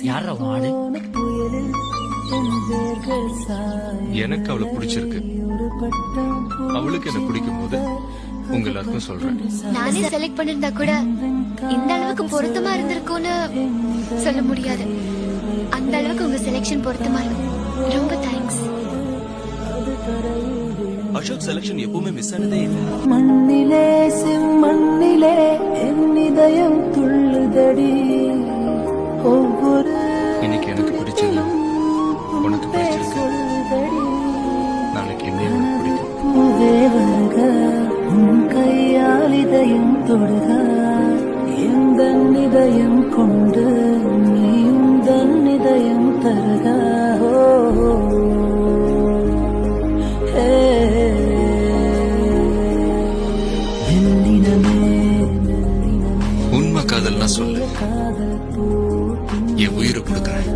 யாரா ஆளு? எனக்கு அவளை பிடிச்சிருக்கு. அவளுக்கு என்ன பிடிக்கும் போது உங்க எல்லாருக்கும் சொல்றேன். நானே செலக்ட் பண்ணிருந்தா கூட இந்த அளவுக்கு பொருத்தமா இருந்திருக்கும்னு சொல்ல முடியாது. அந்த அளவுக்கு உங்க செலக்ஷன் பொருத்தமா இருக்கு. ரொம்ப தேங்க்ஸ். அசோக் செலக்ஷன் எப்பவுமே மிஸ் ஆனதே இல்லை. மண்ணிலே செம்மண்ணிலே என் இதயம் துள்ளுதடி. ஒவ்வொரு இன்னைக்கு எனக்கு பிடிச்சது உனக்கு பிடிச்சிருக்கு. நாளைக்கு என்ன எனக்கு பிடிக்கும். பூவே வருக உன் கையால் இதயம் தொடுக. எந்த இதயம் கொண்டு நீயும் தன் இதயம் தருக. உண்மை காதல்னா சொல்லு, என் உயிரை கொடுக்குறேன்.